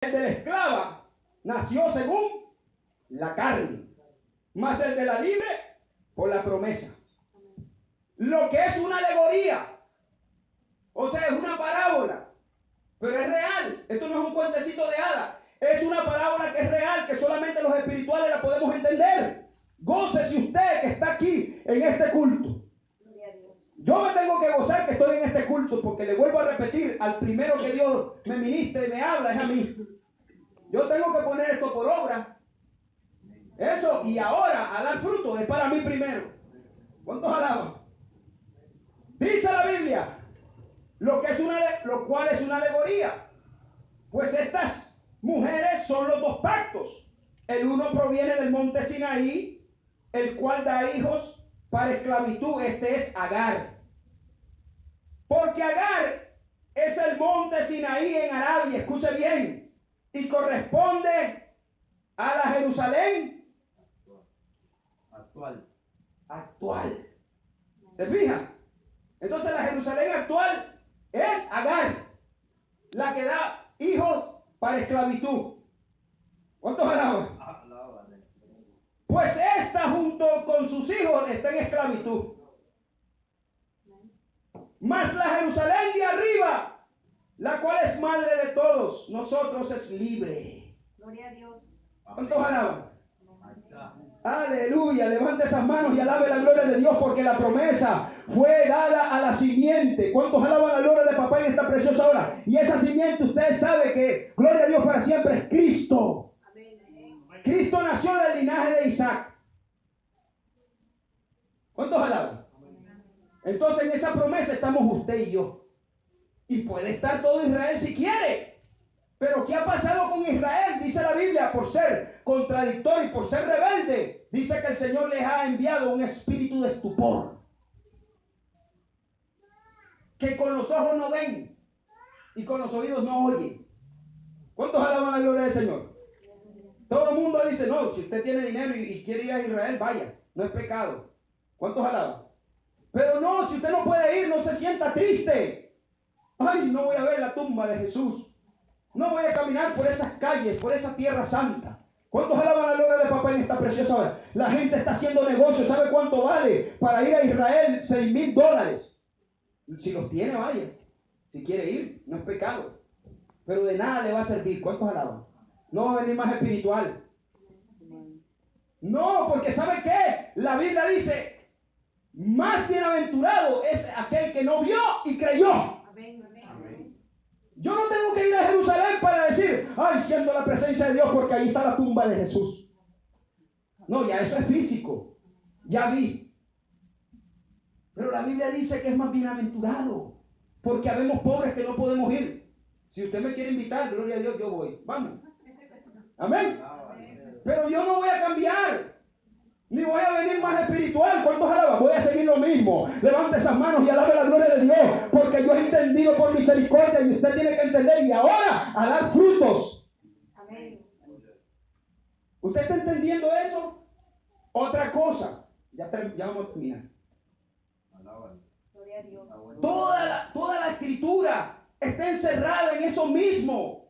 El de la esclava nació según la carne, mas el de la libre por la promesa. Lo que es una alegoría, o sea, es una parábola, pero es real. Esto no es un cuentecito de hadas, es una parábola que es real, que solamente los espirituales la podemos entender. Gócese usted que está aquí en este culto. Yo me tengo que gozar que estoy en este culto, porque le vuelvo a repetir, al primero que Dios me ministra y me habla es a mí. Yo tengo que poner esto por obra. Eso, y ahora a dar fruto es para mí primero. ¿Cuántos alaban? Dice la Biblia, lo cual es una alegoría. Pues estas mujeres son los dos pactos. El uno proviene del monte Sinaí, el cual da hijos para esclavitud. Este es Agar. Porque Agar es el monte Sinaí en Arabia, escuche bien, y corresponde a la Jerusalén actual. ¿Se fija? Entonces la Jerusalén actual es Agar, la que da hijos para esclavitud. ¿Cuántos alaban? Pues esta junto con sus hijos está en esclavitud. Mas la Jerusalén de arriba, la cual es madre de todos nosotros, es libre. Gloria a Dios. ¿Cuántos alaban? Aleluya, levante esas manos y alabe la gloria de Dios, porque la promesa fue dada a la simiente. ¿Cuántos alaban la gloria de papá en esta preciosa hora? Y esa simiente, usted sabe que gloria a Dios para siempre es Cristo. Cristo nació del linaje de Isaac. ¿Cuántos alaban? Entonces en esa promesa estamos usted y yo. Y puede estar todo Israel si quiere. Pero ¿qué ha pasado con Israel? Dice la Biblia, por ser contradictorio y por ser rebelde, dice que el Señor les ha enviado un espíritu de estupor. Que con los ojos no ven y con los oídos no oyen. ¿Cuántos alaban la gloria del Señor? Todo el mundo dice, no, si usted tiene dinero y quiere ir a Israel, vaya, no es pecado. ¿Cuántos alaban? Pero no, si usted no puede ir, no se sienta triste. Ay, no voy a ver la tumba de Jesús. No voy a caminar por esas calles, por esa tierra santa. ¿Cuántos alaban la gloria de papá en esta preciosa hora? La gente está haciendo negocio. ¿Sabe cuánto vale para ir a Israel? $6,000. Si los tiene, vaya. Si quiere ir, no es pecado. Pero de nada le va a servir. ¿Cuántos alaban? No va a venir más espiritual. No, porque ¿sabe qué? La Biblia dice, más bienaventurado es aquel que no vio y creyó. Amén. Yo no tengo que ir a Jerusalén para decir, ay, siento la presencia de Dios porque ahí está la tumba de Jesús. No, ya eso es físico. Ya vi. Pero la Biblia dice que es más bienaventurado, porque habemos pobres que no podemos ir. Si usted me quiere invitar, gloria a Dios, yo voy. Vamos. Amén. Pero yo no voy a cambiar, ni voy a venir más espiritual. ¿Cuántos alaban? Voy a seguir lo mismo. Levante esas manos y alabe la gloria de Dios, porque yo he entendido por misericordia y usted tiene que entender. Y ahora a dar frutos. Amén. ¿Usted está entendiendo eso? Otra cosa. Ya vamos a terminar. Gloria a Dios. Toda la escritura está encerrada en eso mismo.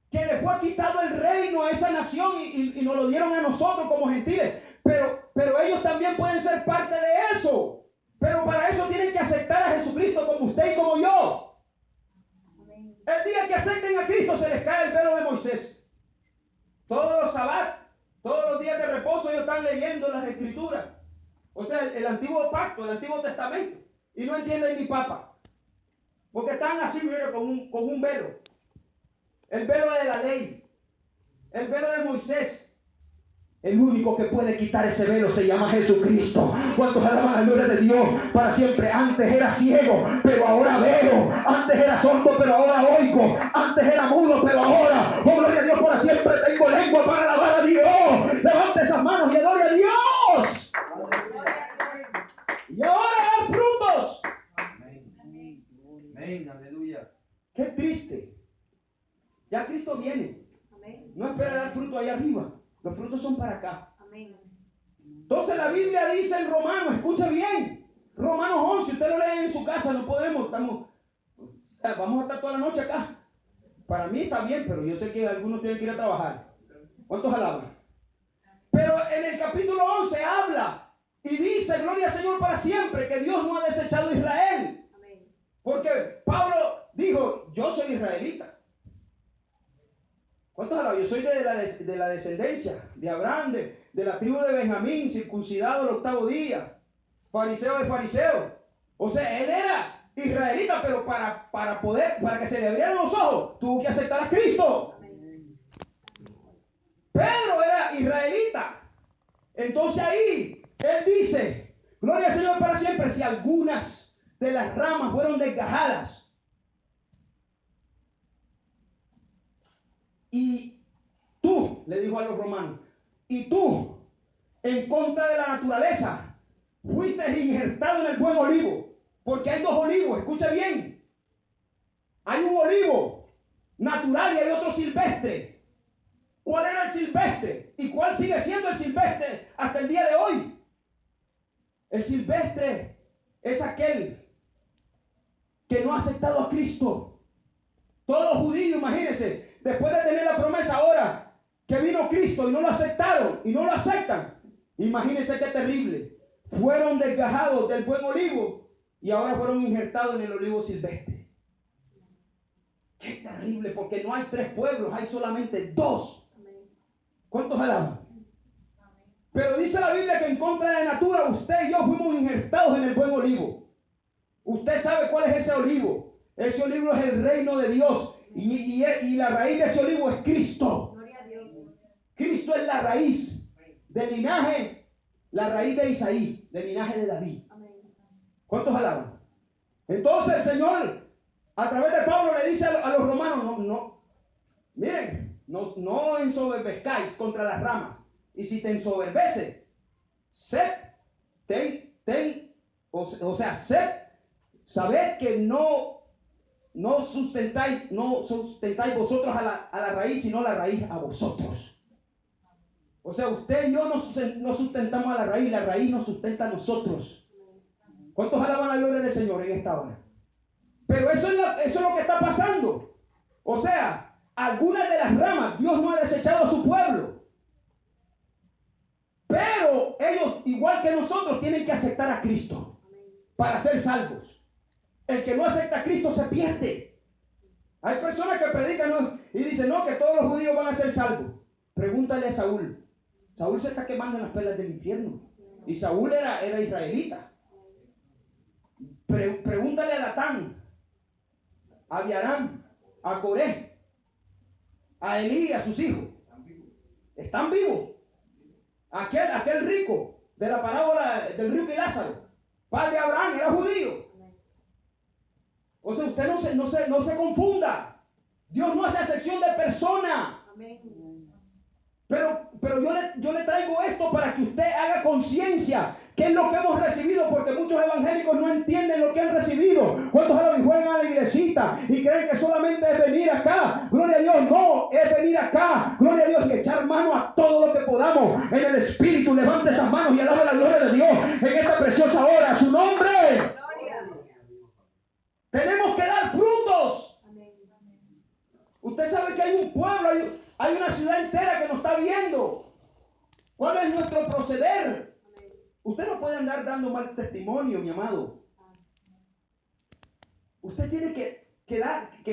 Que le fue quitado el reino a esa nación y nos lo dieron a nosotros como gentiles. Pero ellos también pueden ser parte de eso. Pero para eso tienen que aceptar a Jesucristo como usted y como yo. El día que acepten a Cristo se les cae el velo de Moisés. Todos los sabat, todos los días de reposo ellos están leyendo las escrituras. O sea, el antiguo pacto, el antiguo testamento. Y no entienden ni papa. Porque están así, mire, con un velo. El velo de la ley. El velo de Moisés. El único que puede quitar ese velo se llama Jesucristo. ¿Cuántos alaban la gloria de Dios para siempre? Antes era ciego, pero ahora veo. Antes era sordo, pero ahora oigo. Antes era mudo, pero ahora, oh gloria a Dios, para siempre tengo lengua para alabar a Dios. Levante esas manos y gloria a Dios. Y ahora dan frutos. Amén, aleluya. Qué triste. Ya Cristo viene. No espera dar fruto allá arriba. Los frutos son para acá. Amén. Entonces la Biblia dice en Romanos, escucha bien, Romanos 11, usted lo lee en su casa, no podemos, vamos a estar toda la noche acá. Para mí está bien, pero yo sé que algunos tienen que ir a trabajar. ¿Cuántos alaban? Pero en el capítulo 11 habla y dice, gloria al Señor para siempre, que Dios no ha desechado a Israel. Porque Pablo dijo, yo soy israelita. ¿Cuántos alaban? Yo soy de la descendencia de Abraham, de la tribu de Benjamín, circuncidado el 8º día, fariseo de fariseos. O sea, él era israelita, pero para que se le abrieran los ojos, tuvo que aceptar a Cristo. Pedro era israelita. Entonces ahí, él dice, gloria al Señor para siempre, si algunas de las ramas fueron desgajadas y tú, le dijo a los romanos, y tú, en contra de la naturaleza, fuiste injertado en el buen olivo, porque hay dos olivos, escucha bien, hay un olivo natural y hay otro silvestre. ¿Cuál era el silvestre? ¿Y cuál sigue siendo el silvestre hasta el día de hoy? El silvestre es aquel que no ha aceptado a Cristo. Todo judío, imagínense, después de tener la promesa ahora que vino Cristo y no lo aceptaron y no lo aceptan, imagínense qué terrible. Fueron desgajados del buen olivo y ahora fueron injertados en el olivo silvestre. Qué terrible, porque no hay 3 pueblos, hay solamente 2. ¿Cuántos alaban? Pero dice la Biblia que en contra de natura usted y yo fuimos injertados en el buen olivo. Usted sabe cuál es ese olivo. Ese olivo es el reino de Dios. Y la raíz de ese olivo es Cristo. Cristo es la raíz del linaje, la raíz de Isaí, del linaje de David. ¿Cuántos alaban? Entonces el Señor, a través de Pablo, le dice a los romanos, miren, no ensoberbezcáis contra las ramas. Y si te ensoberbeces, sabed que no sustentáis vosotros a la raíz, sino la raíz a vosotros. O sea, usted y yo no sustentamos a la raíz nos sustenta a nosotros. ¿Cuántos alaban la gloria del Señor en esta hora? Pero eso es lo que está pasando. O sea, algunas de las ramas, Dios no ha desechado a su pueblo. Pero ellos, igual que nosotros, tienen que aceptar a Cristo para ser salvos. El que no acepta a Cristo se pierde. Hay personas que predican y dicen, no, que todos los judíos van a ser salvos. Pregúntale a Saúl. Saúl se está quemando en las perlas del infierno. Y Saúl era israelita. Pregúntale a Datán, a Abiaram, a Coré, a Elí, a sus hijos. Están vivos. Aquel rico de la parábola del rico y Lázaro, padre de Abraham, era judío. O sea, usted no se confunda. Dios no hace acepción de persona. Pero yo le traigo esto para que usted haga conciencia qué es lo que hemos recibido, porque muchos evangélicos no entienden lo que han recibido. ¿Cuántos juegan a la iglesita y creen que solamente es venir acá? Gloria a Dios, no, es venir acá, gloria a Dios, y echar mano a todo lo que podamos en el Espíritu. Levante esas manos y alabe la gloria de Dios en esta preciosa hora, a su nombre. Tenemos que dar frutos. Usted sabe que hay un pueblo, hay una ciudad entera que nos está viendo. ¿Cuál es nuestro proceder? Usted no puede andar dando mal testimonio, mi amado. Usted tiene que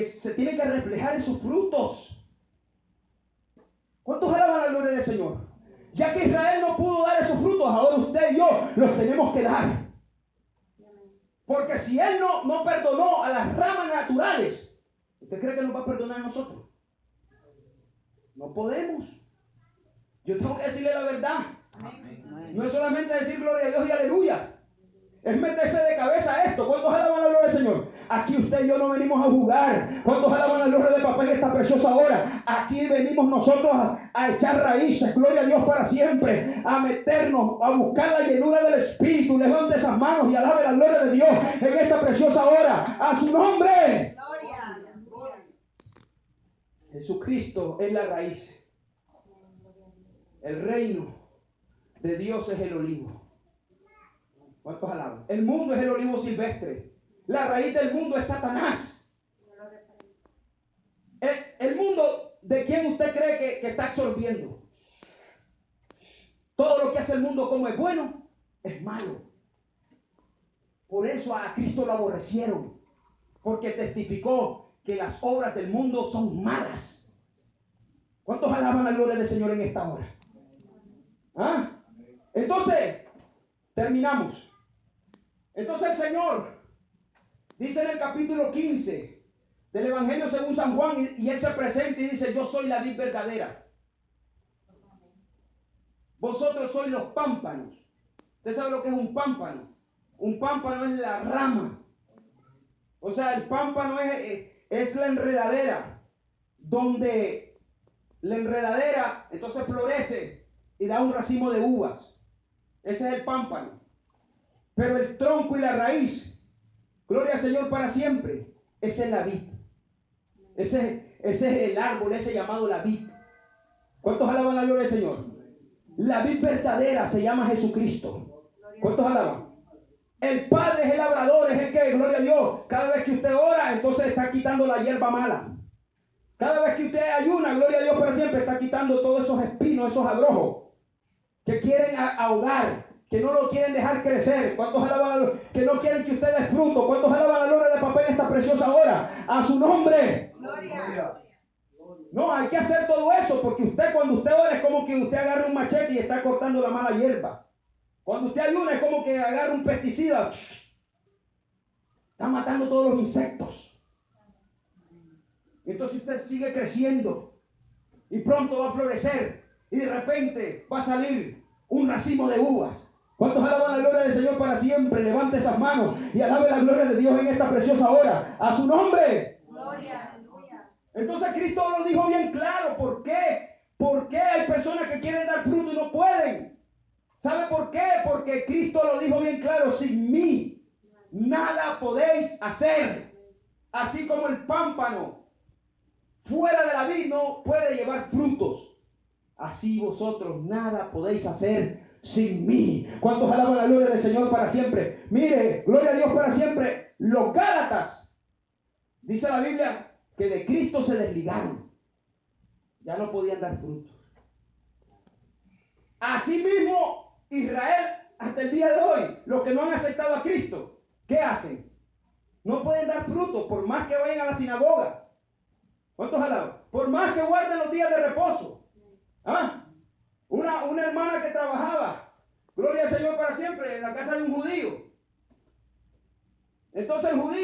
se tiene que reflejar en sus frutos. ¿Cuántos alaban la gloria del Señor? Ya que Israel no pudo dar esos frutos, ahora usted y yo los tenemos que dar. Porque si Él no perdonó a las ramas naturales, ¿usted cree que nos va a perdonar a nosotros? No podemos. Yo tengo que decirle la verdad. No es solamente decir gloria a Dios y aleluya. Es meterse de cabeza a esto. ¿Cuántos alaban la gloria del Señor? Aquí usted y yo no venimos a jugar. ¿Cuántos alaban la gloria de papá en esta preciosa hora? Aquí venimos nosotros a echar raíces, gloria a Dios para siempre, a meternos, a buscar la llenura del Espíritu. Levante esas manos y alabe la gloria de Dios en esta preciosa hora. A su nombre. Gloria. Jesucristo es la raíz. El reino de Dios es el olivo. ¿Cuántos alaban? El mundo es el olivo silvestre. La raíz del mundo es Satanás. ¿de quién usted cree que está absorbiendo? Todo lo que hace el mundo como es bueno, es malo. Por eso a Cristo lo aborrecieron, porque testificó que las obras del mundo son malas. ¿Cuántos alaban la gloria del Señor en esta hora? ¿Ah? Entonces, terminamos. Entonces el Señor dice en el capítulo 15 del Evangelio según San Juan, y Él se presenta y dice: yo soy la vid verdadera. Vosotros sois los pámpanos. ¿Usted sabe lo que es un pámpano? Un pámpano es la rama. O sea, el pámpano es la enredadera, donde la enredadera entonces florece y da un racimo de uvas. Ese es el pámpano. Pero el tronco y la raíz, gloria al Señor para siempre, esa es la vid. Ese es el árbol, ese llamado la vid. ¿Cuántos alaban la gloria del Señor? La vid verdadera se llama Jesucristo. ¿Cuántos alaban? El Padre es el labrador, es el que, gloria a Dios, cada vez que usted ora, entonces está quitando la hierba mala. Cada vez que usted ayuna, gloria a Dios para siempre, está quitando todos esos espinos, esos abrojos que quieren ahogar, que no lo quieren dejar crecer. ¿Cuántos alaban? Que no quieren que usted dé fruto. ¿Cuántos alaban la gloria de papá en esta preciosa hora? A su nombre. Gloria. No, hay que hacer todo eso, porque usted, cuando usted ora, es como que usted agarre un machete y está cortando la mala hierba. Cuando usted ayuna, es como que agarra un pesticida, está matando todos los insectos. Entonces usted sigue creciendo y pronto va a florecer y de repente va a salir un racimo de uvas. ¿Cuántos alaban la gloria del Señor para siempre? Levante esas manos y alabe la gloria de Dios en esta preciosa hora. A su nombre. Gloria. Entonces Cristo lo dijo bien claro. ¿Por qué? ¿Por qué hay personas que quieren dar fruto y no pueden? ¿Sabe por qué? Porque Cristo lo dijo bien claro: sin mí nada podéis hacer. Así como el pámpano fuera de la vid no puede llevar frutos, así vosotros nada podéis hacer sin mí. ¿Cuántos alaban la gloria del Señor para siempre? Mire, gloria a Dios para siempre. Los Gálatas, dice la Biblia, que de Cristo se desligaron, ya no podían dar frutos. Asimismo, Israel, hasta el día de hoy, los que no han aceptado a Cristo, ¿qué hacen? No pueden dar frutos, por más que vayan a la sinagoga. ¿Cuántos alaban? Por más que guarden los días de reposo. ¿Ah? Una hermana que trabajaba, gloria al Señor para siempre, en la casa de un judío. Entonces el judío